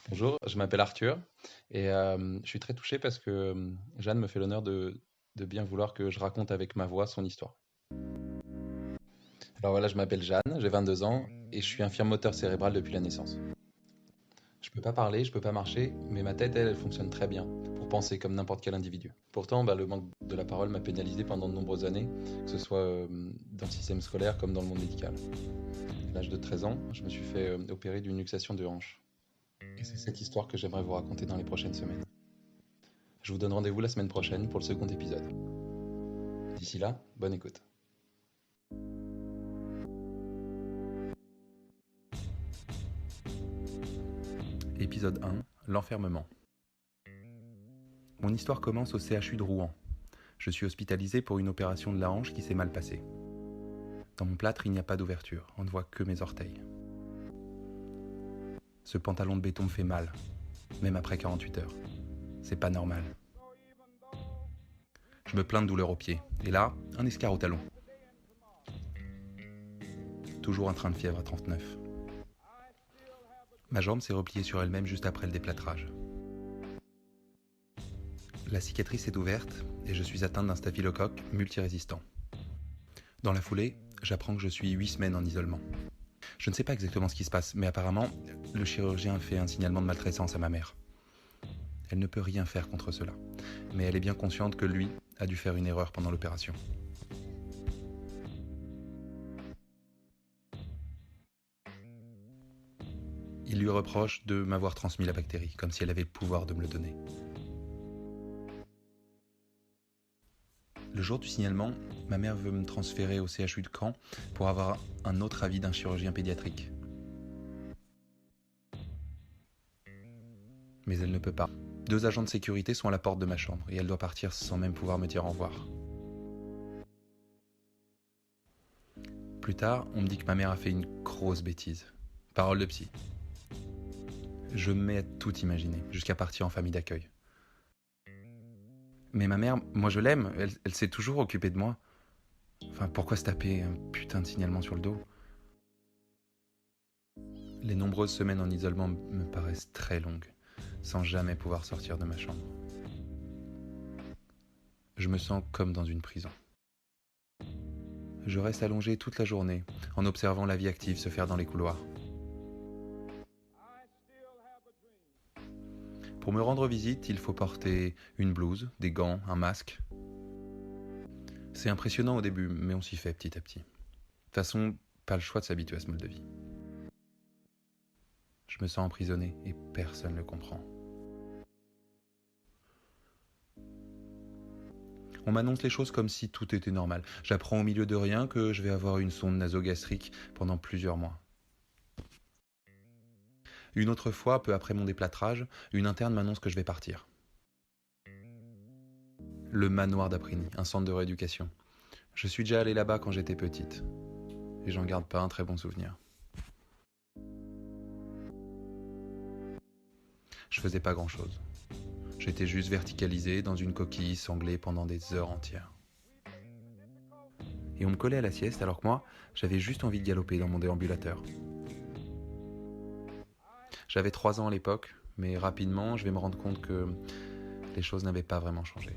Bonjour, je m'appelle Arthur et je suis très touché parce que Jeanne me fait l'honneur de bien vouloir que je raconte avec ma voix son histoire. Alors voilà, je m'appelle Jeanne, j'ai 22 ans et je suis infirme moteur cérébral depuis la naissance. Je peux pas parler, je peux pas marcher, mais ma tête, elle fonctionne très bien pour penser comme n'importe quel individu. Pourtant, le manque de la parole m'a pénalisé pendant de nombreuses années, que ce soit dans le système scolaire comme dans le monde médical. À l'âge de 13 ans, je me suis fait opérer d'une luxation de hanche. Et c'est cette histoire que j'aimerais vous raconter dans les prochaines semaines. Je vous donne rendez-vous la semaine prochaine pour le second épisode. D'ici là, bonne écoute. Épisode 1, l'enfermement. Mon histoire commence au CHU de Rouen. Je suis hospitalisé pour une opération de la hanche qui s'est mal passée. Dans mon plâtre, il n'y a pas d'ouverture, on ne voit que mes orteils. Ce pantalon de béton me fait mal, même après 48 heures. C'est pas normal. Je me plains de douleur aux pieds, et là, un escar au talon. Toujours un train de fièvre à 39. Ma jambe s'est repliée sur elle-même juste après le déplâtrage. La cicatrice est ouverte et je suis atteint d'un staphylocoque multirésistant. Dans la foulée, j'apprends que je suis 8 semaines en isolement. Je ne sais pas exactement ce qui se passe, mais apparemment, le chirurgien fait un signalement de maltraitance à ma mère. Elle ne peut rien faire contre cela, mais elle est bien consciente que lui a dû faire une erreur pendant l'opération. Il lui reproche de m'avoir transmis la bactérie, comme si elle avait le pouvoir de me le donner. Le jour du signalement, ma mère veut me transférer au CHU de Caen pour avoir un autre avis d'un chirurgien pédiatrique. Mais elle ne peut pas. 2 agents de sécurité sont à la porte de ma chambre et elle doit partir sans même pouvoir me dire au revoir. Plus tard, on me dit que ma mère a fait une grosse bêtise. Parole de psy. Je me mets à tout imaginer, jusqu'à partir en famille d'accueil. Mais ma mère, moi je l'aime, elle s'est toujours occupée de moi. Enfin, pourquoi se taper un putain de signalement sur le dos ? Les nombreuses semaines en isolement me paraissent très longues, sans jamais pouvoir sortir de ma chambre. Je me sens comme dans une prison. Je reste allongé toute la journée, en observant la vie active se faire dans les couloirs. Pour me rendre visite, il faut porter une blouse, des gants, un masque. C'est impressionnant au début, mais on s'y fait petit à petit. De toute façon, pas le choix de s'habituer à ce mode de vie. Je me sens emprisonné et personne ne le comprend. On m'annonce les choses comme si tout était normal. J'apprends au milieu de rien que je vais avoir une sonde nasogastrique pendant plusieurs mois. Une autre fois, peu après mon déplâtrage, une interne m'annonce que je vais partir. Le manoir d'Aprigny, un centre de rééducation. Je suis déjà allé là-bas quand j'étais petite. Et j'en garde pas un très bon souvenir. Je faisais pas grand-chose. J'étais juste verticalisé dans une coquille sanglée pendant des heures entières. Et on me collait à la sieste alors que moi, j'avais juste envie de galoper dans mon déambulateur. J'avais 3 ans à l'époque, mais rapidement, je vais me rendre compte que les choses n'avaient pas vraiment changé.